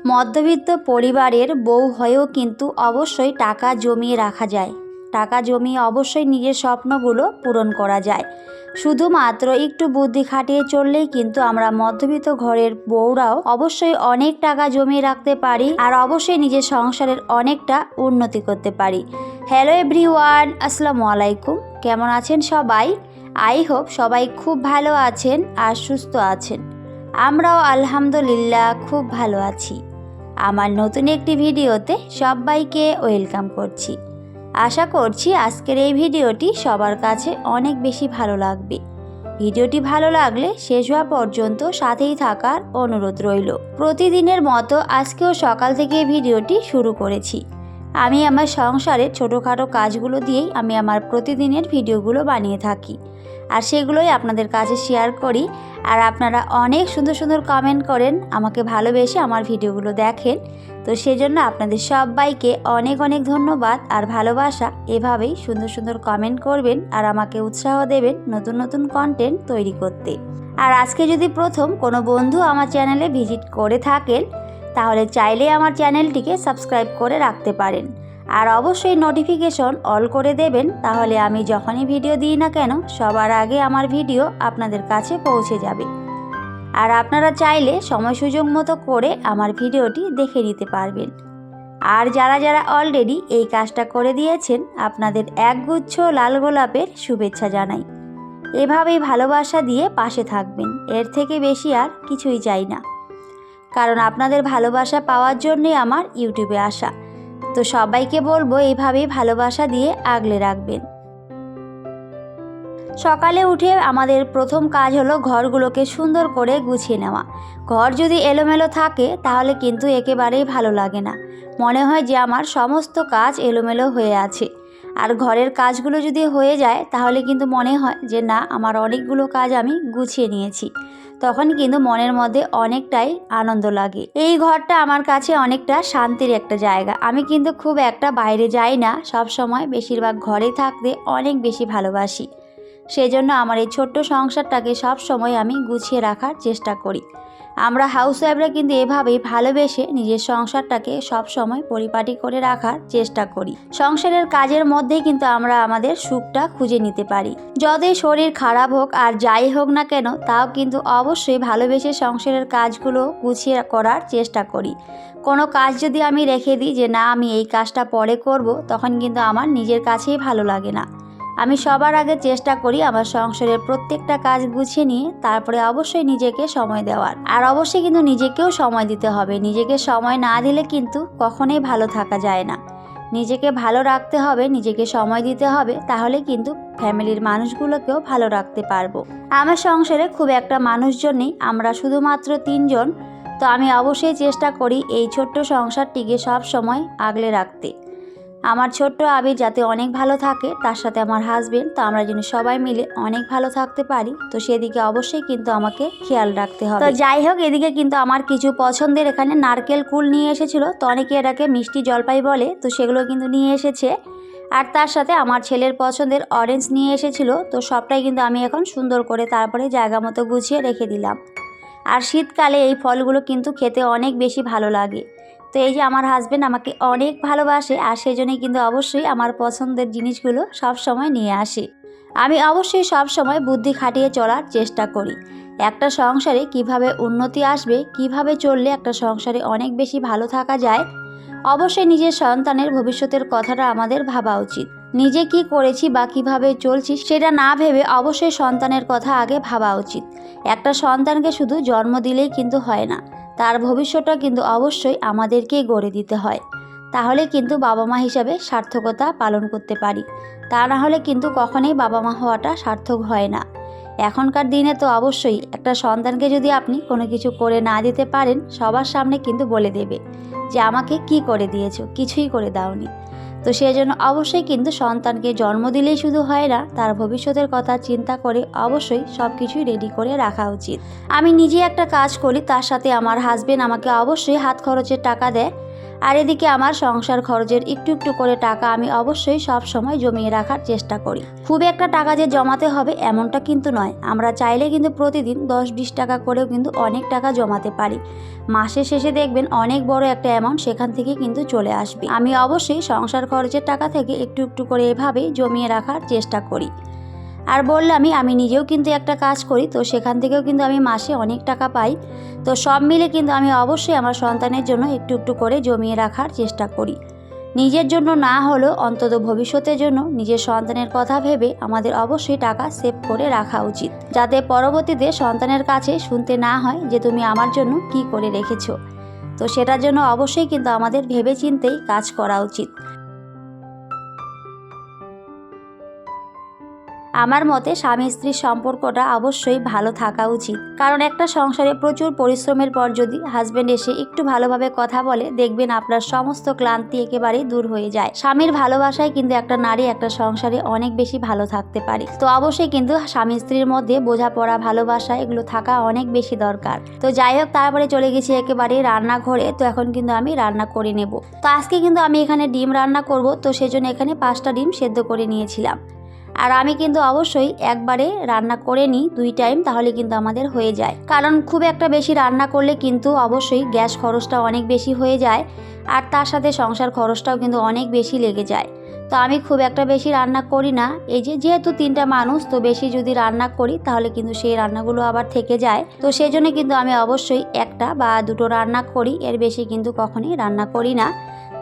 মধ্যবিত্ত পরিবারের বউ হয়েও কিন্তু অবশ্যই টাকা জমিয়ে রাখা যায়। টাকা জমিয়ে অবশ্যই নিজের স্বপ্নগুলো পূরণ করা যায়। শুধুমাত্র একটু বুদ্ধি খাটিয়ে চললেই কিন্তু আমরা মধ্যবিত্ত ঘরের বউরাও অবশ্যই অনেক টাকা জমিয়ে রাখতে পারি আর অবশ্যই নিজের সংসারের অনেকটা উন্নতি করতে পারি। হ্যালো এভরিওয়ান, আসসালামু আলাইকুম। কেমন আছেন সবাই? আই হোপ সবাই খুব ভালো আছেন আর সুস্থ আছেন। আমরাও আলহামদুলিল্লাহ খুব ভালো আছি। আমার নতুন একটি ভিডিওতে সবাইকে ওয়েলকাম করছি। আশা করছি আজকের এই ভিডিওটি সবার কাছে অনেক বেশি ভালো লাগবে। ভিডিওটি ভালো লাগলে শেষ হওয়া পর্যন্ত সাথেই থাকার অনুরোধ রইল। প্রতিদিনের মতো আজকেও সকাল থেকে ভিডিওটি শুরু করেছি। আমি আমার সংসারের ছোটোখাটো কাজগুলো দিয়েই আমি আমার প্রতিদিনের ভিডিওগুলো বানিয়ে থাকি আর সেগুলোই আপনাদের কাছে শেয়ার করি। আর আপনারা অনেক সুন্দর সুন্দর কমেন্ট করেন, আমাকে ভালোবেসে আমার ভিডিওগুলো দেখেন। তো সেজন্য আপনাদের সবাইকে অনেক অনেক ধন্যবাদ আর ভালোবাসা। এভাবেই সুন্দর সুন্দর কমেন্ট করবেন আর আমাকে উৎসাহ দেবেন নতুন নতুন কন্টেন্ট তৈরি করতে। আর আজকে যদি প্রথম কোনো বন্ধু আমার চ্যানেলে ভিজিট করে থাকেন তাহলে চাইলে আমার চ্যানেলটিকে সাবস্ক্রাইব করে রাখতে পারেন আর অবশ্যই নোটিফিকেশন অল করে দেবেন, তাহলে আমি যখনই ভিডিও দিই না কেন সবার আগে আমার ভিডিও আপনাদের কাছে পৌঁছে যাবে। আর আপনারা চাইলে সময় সুযোগ মতো করে আমার ভিডিওটি দেখে নিতে পারবেন। আর যারা যারা অলরেডি এই কাজটা করে দিয়েছেন আপনাদের একগুচ্ছ লাল গোলাপের শুভেচ্ছা জানাই। এভাবেই ভালোবাসা দিয়ে পাশে থাকবেন, এর থেকে বেশি আর কিছুই চাই না, কারণ আপনাদের ভালোবাসা পাওয়ার জন্যই আমার ইউটিউবে আসা। তো সবাইকে বলবো এইভাবেই ভালোবাসা দিয়ে আগলে রাখবেন। সকালে উঠে আমাদের প্রথম কাজ হলো ঘরগুলোকে সুন্দর করে গুছিয়ে নেওয়া। ঘর যদি এলোমেলো থাকে তাহলে কিন্তু একেবারেই ভালো লাগে না, মনে হয় যে আমার সমস্ত কাজ এলোমেলো হয়ে আছে। আর ঘরের কাজগুলো যদি হয়ে যায় তাহলে কিন্তু মনে হয় যে না, আমার অনেকগুলো কাজ আমি গুছিয়ে নিয়েছি, তখন কিন্তু মনের মধ্যে অনেকটাই আনন্দ লাগে। এই ঘরটা আমার কাছে অনেকটা শান্তির একটা জায়গা। আমি কিন্তু খুব একটা বাইরে যাই না, সব সময় বেশিরভাগ ঘরে থাকতে অনেক বেশি ভালোবাসি। সেজন্য আমার এই ছোট্ট সংসারটাকে সব সময় আমি গুছিয়ে রাখার চেষ্টা করি। আমরা হাউসওয়াইফরা কিন্তু এভাবেই ভালোবেসে নিজের সংসারটাকে সব সময় পরিপাটি করে রাখার চেষ্টা করি। সংসারের কাজের মধ্যেই কিন্তু আমরা আমাদের সুখটা খুঁজে নিতে পারি। যতই শরীর খারাপ হোক আর যাই হোক না কেন, তাও কিন্তু অবশ্যই ভালোবেসে সংসারের কাজগুলো গুছিয়ে করার চেষ্টা করি। কোনো কাজ যদি আমি রেখে দিই যে না আমি এই কাজটা পরে করব, তখন কিন্তু আমার নিজের কাছেই ভালো লাগে না। আমি সবার আগে চেষ্টা করি আমার সংসারের প্রত্যেকটা কাজ গুছিয়ে নিয়ে তারপরে অবশ্যই নিজেকে সময় দেওয়ার। আর অবশ্যই কিন্তু নিজেকেও সময় দিতে হবে। নিজেকে সময় না দিলে কিন্তু কখনোই ভালো থাকা যায় না। নিজেকে ভালো রাখতে হবে, নিজেকে সময় দিতে হবে, তাহলে কিন্তু ফ্যামিলির মানুষগুলোকেও ভালো রাখতে পারবো। আমার সংসারে খুব একটা মানুষজন নেই, আমরা শুধুমাত্র 3 জন। তো আমি অবশ্যই চেষ্টা করি এই ছোট্ট সংসারটিকে সব সময় আগলে রাখতে। আমার ছোট্ট আবির যাতে অনেক ভালো থাকে, তার সাথে আমার হাজবেন্ড, তো আমরা যেন সবাই মিলে অনেক ভালো থাকতে পারি, তো সেদিকে অবশ্যই কিন্তু আমাকে খেয়াল রাখতে হবে। তো যাই হোক, এদিকে কিন্তু আমার কিছু পছন্দের এখানে নারকেল কুল নিয়ে এসেছিলো, তো অনেকে এটাকে মিষ্টি জলপাই বলে, তো সেগুলো কিন্তু নিয়ে এসেছে। আর তার সাথে আমার ছেলের পছন্দের অরেঞ্জ নিয়ে এসেছিলো, তো সবটাই কিন্তু আমি এখন সুন্দর করে তারপরে জায়গা মতো গুছিয়ে রেখে দিলাম। আর শীতকালে এই ফলগুলো কিন্তু খেতে অনেক বেশি ভালো লাগে। তো এই যে আমার হাজব্যান্ড আমাকে অনেক ভালোবাসে আর সেজন্যই কিন্তু অবশ্যই আমার পছন্দের জিনিসগুলো সব সময় নিয়ে আসে। আমি অবশ্যই সব সময় বুদ্ধি খাটিয়ে চলার চেষ্টা করি। একটা সংসারে কিভাবে উন্নতি আসবে, কিভাবে চললে একটা সংসারে অনেক বেশি ভালো থাকা যায়, অবশ্যই নিজের সন্তানের ভবিষ্যতের কথাটা আমাদের ভাবা উচিত। নিজে কি করেছি বা কিভাবে চলছি সেটা না ভেবে অবশ্যই সন্তানের কথা আগে ভাবা উচিত। একটা সন্তানকে শুধু জন্ম দিলেই কিন্তু হয় না, তার ভবিষ্যৎটা কিন্তু অবশ্যই আমাদেরকেই গড়ে দিতে হয়। তাহলে কিন্তু বাবা মা হিসাবে সার্থকতা পালন করতে পারি, তা না হলে কিন্তু কখনোই বাবা মা হওয়াটা সার্থক হয় না। এখনকার দিনে তো অবশ্যই একটা সন্তানকে যদি আপনি কোনো কিছু করে না দিতে পারেন, সবার সামনে কিন্তু বলে দেবে যে আমাকে কি করে দিয়েছো, কিছুই করে দাওনি। তো সেজন্য অবশ্যই কিন্তু সন্তানকে জন্ম দিলেই শুধু হয় না, তার ভবিষ্যতের কথা চিন্তা করে অবশ্যই সব কিছুই রেডি করে রাখা উচিত। আমি নিজে একটা কাজ করি, তার সাথে আমার হাজবেন্ড আমাকে অবশ্যই হাত খরচের টাকা দেয়। আর এদিকে আমার সংসার খরচের একটু একটু করে টাকা আমি অবশ্যই সব সময় জমিয়ে রাখার চেষ্টা করি। খুব একটা টাকা যে জমাতে হবে এমনটা কিন্তু নয়, আমরা চাইলে কিন্তু প্রতিদিন 10-20 টাকা করেও কিন্তু অনেক টাকা জমাতে পারি। মাসের শেষে দেখবেন অনেক বড় একটা অ্যামাউন্ট সেখান থেকে কিন্তু চলে আসবে। আমি অবশ্যই সংসার খরচের টাকা থেকে একটু একটু করে এভাবেই জমিয়ে রাখার চেষ্টা করি। আর বললামই আমি নিজেও কিন্তু একটা কাজ করি, তো সেখান থেকেও কিন্তু আমি মাসে অনেক টাকা পাই। তো সব মিলে কিন্তু আমি অবশ্যই আমার সন্তানের জন্য একটু একটু করে জমিয়ে রাখার চেষ্টা করি। নিজের জন্য না হলেও অন্তত ভবিষ্যতের জন্য নিজের সন্তানের কথা ভেবে আমাদের অবশ্যই টাকা সেভ করে রাখা উচিত, যাতে পরবর্তীতে সন্তানের কাছে শুনতে না হয় যে তুমি আমার জন্য কি করে রেখেছো। তো সেটার জন্য অবশ্যই কিন্তু আমাদের ভেবেচিন্তেই কাজ করা উচিত। আমার মতে স্বামী স্ত্রীর সম্পর্কটা অবশ্যই ভালো থাকা উচিত, কারণ একটা সংসারে প্রচুর পরিশ্রমের পর যদি হাজবেন্ড এসে একটু ভালোভাবে কথা বলে, দেখবেন আপনার সমস্ত ক্লান্তি একেবারেই দূর হয়ে যায়। স্বামীর ভালোবাসায় কিন্তু একটা নারী একটা সংসারে অনেক বেশি ভালো থাকতে পারে। তো অবশ্যই কিন্তু স্বামী স্ত্রীর মধ্যে বোঝাপড়া, ভালোবাসা এগুলো থাকা অনেক বেশি দরকার। তো যাই হোক, তারপরে চলে গেছি একেবারে রান্নাঘরে। তো এখন কিন্তু আমি রান্না করে নেব। তো আজকে কিন্তু আমি এখানে ডিম রান্না করব, তো সেজন্য এখানে 5টা ডিম সেদ্ধ করে নিয়েছিলাম। আর আমি কিন্তু অবশ্যই একবারে রান্না করে নিই 2 টাইম, তাহলে কিন্তু আমাদের হয়ে যায়। কারণ খুব একটা বেশি রান্না করলে কিন্তু অবশ্যই গ্যাস খরচটা অনেক বেশি হয়ে যায়, আর তার সাথে সংসার খরচটাও কিন্তু অনেক বেশি লেগে যায়। তো আমি খুব একটা বেশি রান্না করি না। এই যেহেতু 3টা মানুষ, তো বেশি যদি রান্না করি তাহলে কিন্তু সেই রান্নাগুলো আবার থেকে যায়। তো সেই জন্য কিন্তু আমি অবশ্যই 1টা বা 2টো রান্না করি, এর বেশি কিন্তু কখনোই রান্না করি না।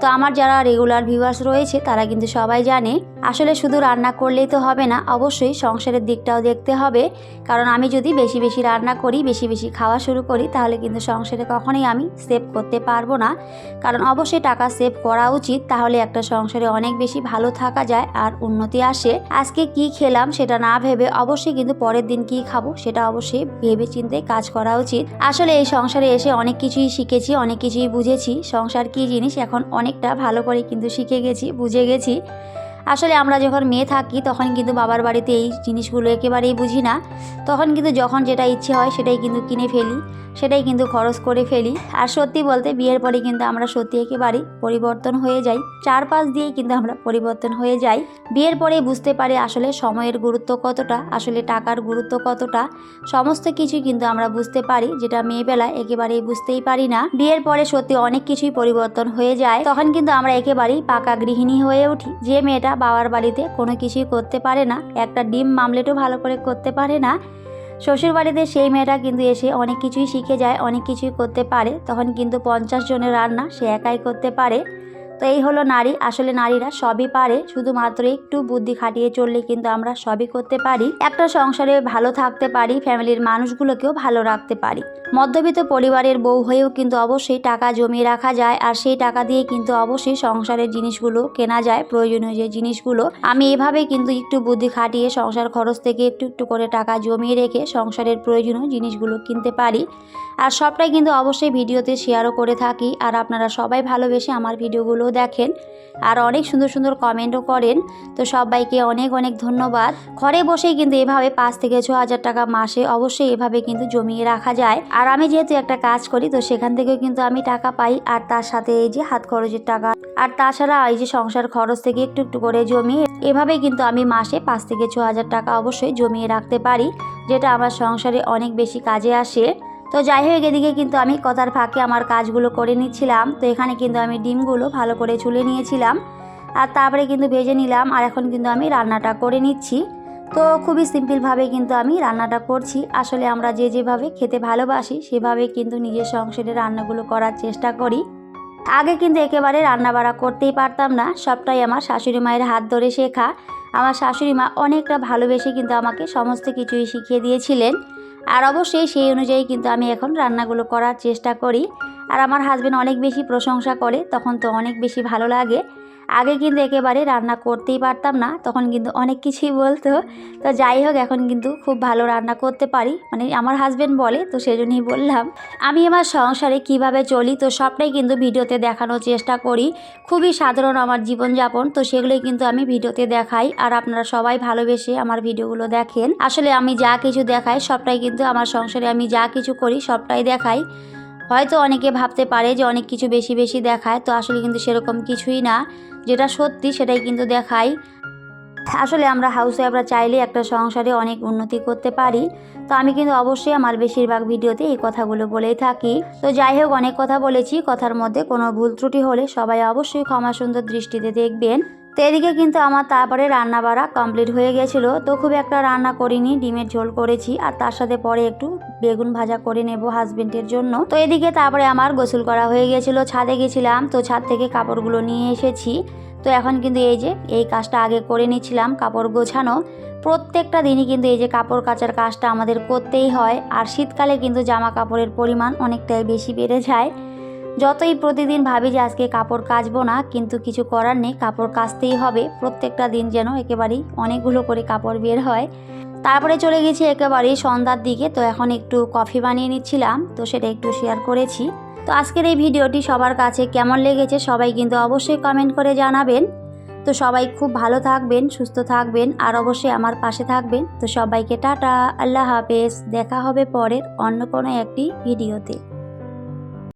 তো আমার যারা রেগুলার ভিউয়ার্স রয়েছে তারা কিন্তু সবাই জানে, আসলে শুধু রান্না করলেই তো হবে না, অবশ্যই সংসারের দিকটাও দেখতে হবে। কারণ আমি যদি বেশি বেশি রান্না করি, বেশি বেশি খাওয়া শুরু করি, তাহলে কিন্তু সংসারে কখনোই আমি সেভ করতে পারবো না। কারণ অবশ্যই টাকা সেভ করা উচিত, তাহলে একটা সংসারে অনেক বেশি ভালো থাকা যায় আর উন্নতি আসে। আজকে কি খেলাম সেটা না ভেবে অবশ্যই কিন্তু পরের দিন কি খাবো সেটা অবশ্যই ভেবে চিন্তে কাজ করা উচিত। আসলে এই সংসারে এসে অনেক কিছুই শিখেছি, অনেক কিছুই বুঝেছি। সংসার কি জিনিস এখন অনেকটা ভালো করে কিন্তু শিখে গেছি, বুঝে গেছি। আসলে আমরা যখন মেয়ে থাকি তখন কিন্তু বাবার বাড়িতে এই জিনিসগুলো একেবারেই বুঝি না। তখন কিন্তু যখন যেটা ইচ্ছে হয় সেটাই কিন্তু কিনে ফেলি, সেটাই কিন্তু খরচ করে ফেলি। আর সত্যি বলতে বিয়ের পরে কিন্তু আমরা সত্যি একেবারেই পরিবর্তন হয়ে যাই, চারপাশ দিয়েই কিন্তু আমরা পরিবর্তন হয়ে যাই। বিয়ের পরে বুঝতে পারি আসলে সময়ের গুরুত্ব কতটা, আসলে টাকার গুরুত্ব কতটা, সমস্ত কিছুই কিন্তু আমরা বুঝতে পারি, যেটা মেয়েবেলায় একেবারেই বুঝতেই পারি না। বিয়ের পরে সত্যি অনেক কিছুই পরিবর্তন হয়ে যায়। তখন কিন্তু আমরা একেবারেই পাকা গৃহিণী হয়ে উঠি। যে মেয়েটা বাবার বাড়িতে কোনো কিছুই করতে পারে না, একটা ডিম মামলেটও ভালো করে করতে পারে না, শ্বশুর বাড়িতে সেই মেয়েটা কিন্তু এসে অনেক কিছুই শিখে যায়, অনেক কিছুই করতে পারে। তখন কিন্তু 50 জনের রান্না সে একাই করতে পারে। তো এই হলো নারী। আসলে নারীরা সবই পারে, শুধুমাত্র একটু বুদ্ধি খাটিয়ে চললে কিন্তু আমরা সবই করতে পারি। একটা সংসারে ভালো থাকতে পারি, ফ্যামিলির মানুষগুলোকেও ভালো রাখতে পারি। মধ্যবিত্ত পরিবারের বউ হয়েও কিন্তু অবশ্যই টাকা জমিয়ে রাখা যায়, আর সেই টাকা দিয়ে কিন্তু অবশ্যই সংসারের জিনিসগুলো কেনা যায়, প্রয়োজনীয় যে জিনিসগুলো। আমি এভাবেই কিন্তু একটু বুদ্ধি খাটিয়ে সংসার খরচ থেকে একটু একটু করে টাকা জমিয়ে রেখে সংসারের প্রয়োজনীয় জিনিসগুলো কিনতে পারি। আর সবটাই কিন্তু অবশ্যই ভিডিওতে শেয়ারও করে থাকি। আর আপনারা সবাই ভালোবেসে আমার ভিডিওগুলো দেখেন আর অনেক সুন্দর সুন্দর কমেন্টও করেন। তো সবাইকে অনেক অনেক ধন্যবাদ। ঘরে বসেই কিন্তু এভাবে 5 থেকে 6 হাজার টাকা মাসে অবশ্যই এভাবে কিন্তু জমিয়ে রাখা যায়। আর আমি যেহেতু একটা কাজ করি, তো সেখান থেকেও কিন্তু আমি টাকা পাই, আর তার সাথে এই যে হাত খরচের টাকা, আর তাছাড়া এই যে সংসার খরচ থেকে একটু একটু করে জমিয়ে এভাবে কিন্তু আমি মাসে 5 থেকে 6 হাজার টাকা অবশ্যই জমিয়ে রাখতে পারি, যেটা আমার সংসারে অনেক বেশি কাজে আসে। তো যাই হোক, এদিকে কিন্তু আমি কথার ফাঁকে আমার কাজগুলো করে নিচ্ছিলাম। তো এখানে কিন্তু আমি ডিমগুলো ভালো করে ছুলে নিয়েছিলাম, আর তারপরে কিন্তু ভেজে নিলাম। আর এখন কিন্তু আমি রান্নাটা করে নিচ্ছি। তো খুবই সিম্পলভাবে কিন্তু আমি রান্নাটা করছি। আসলে আমরা যে যেভাবে খেতে ভালোবাসি সেভাবে কিন্তু নিজের সংসারে রান্নাগুলো করার চেষ্টা করি। আগে কিন্তু একেবারে রান্নাবাড়া করতেই পারতাম না, সবটাই আমার শাশুড়ি মায়ের হাত ধরে শেখা। আমার শাশুড়ি মা অনেকটা ভালোবেসে কিন্তু আমাকে সমস্ত কিছুই শিখিয়ে দিয়েছিলেন। আর অবশ্যই সেই অনুযায়ী কিন্তু আমি এখন রান্নাগুলো করার চেষ্টা করি। আর আমার হাজবেন্ড অনেক বেশি প্রশংসা করে, তখন তো অনেক বেশি ভালো লাগে। আগে কিন্তু একেবারে রান্না করতেই পারতাম না, তখন কিন্তু অনেক কিছুই বলতো। তো যাই হোক, এখন কিন্তু খুব ভালো রান্না করতে পারি, মানে আমার হাজবেন্ড বলে, তো সেজন্যই বললাম। আমি আমার সংসারে কিভাবে চলি তো সবটাই কিন্তু ভিডিওতে দেখানোর চেষ্টা করি। খুবই সাধারণ আমার জীবনযাপন, তো সেগুলোই কিন্তু আমি ভিডিওতে দেখাই। আর আপনারা সবাই ভালোবেসে আমার ভিডিওগুলো দেখেন। আসলে আমি যা কিছু দেখাই সবটাই কিন্তু আমার সংসারে আমি যা কিছু করি সবটাই দেখাই। হয়তো অনেকে ভাবতে পারে যে অনেক কিছু বেশি বেশি দেখায়, তো আসলে কিন্তু সেরকম কিছুই না। যেটা সত্যি সেটাই কিন্তু দেখাই। আসলে আমরা হাউসওয়াইফরা চাইলে একটা সংসারে অনেক উন্নতি করতে পারি। তো আমি কিন্তু অবশ্যই আমার বেশিরভাগ ভিডিওতে এই কথাগুলো বলেই থাকি। তো যাই হোক, অনেক কথা বলেছি, কথার মধ্যে কোনো ভুল ত্রুটি হলে সবাই অবশ্যই ক্ষমা সুন্দর দৃষ্টিতে দেখবেন। তো এদিকে কিন্তু আমার তারপরে রান্না বাড়া কমপ্লিট হয়ে গেছিলো। তো খুব একটা রান্না করিনি, ডিমের ঝোল করেছি আর তার সাথে পরে একটু বেগুন ভাজা করে নেব হাজবেন্ডের জন্য। তো এদিকে তারপরে আমার গোসল করা হয়ে গেছিলো, ছাদে গেছিলাম, তো ছাদ থেকে কাপড়গুলো নিয়ে এসেছি। তো এখন কিন্তু এই যে এই কাজটা আগে করে নিচ্ছিলাম, কাপড় গোছানো। প্রত্যেকটা দিনই কিন্তু এই যে কাপড় কাচার কাজটা আমাদের করতেই হয়। আর শীতকালে কিন্তু জামা কাপড়ের পরিমাণ অনেকটাই বেশি বেড়ে যায়। যতই প্রতিদিন ভাবি যে আজকে কাপড় কাচবো না, কিন্তু কিছু করার নেই, কাপড় কাচতেই হবে। প্রত্যেকটা দিন যেন একেবারেই অনেকগুলো করে কাপড় বের হয়। তারপরে চলে গেছি একেবারেই সন্ধ্যার দিকে। তো এখন একটু কফি বানিয়ে নিচ্ছিলাম, তো সেটা একটু শেয়ার করেছি। তো আজকের এই ভিডিওটি সবার কাছে কেমন লেগেছে সবাই কিন্তু অবশ্যই কমেন্ট করে জানাবেন। তো সবাই খুব ভালো থাকবেন, সুস্থ থাকবেন আর অবশ্যই আমার পাশে থাকবেন। তো সবাইকে টাটা, আল্লাহ হাফেজ। দেখা হবে পরের অন্য কোনো একটি ভিডিওতে।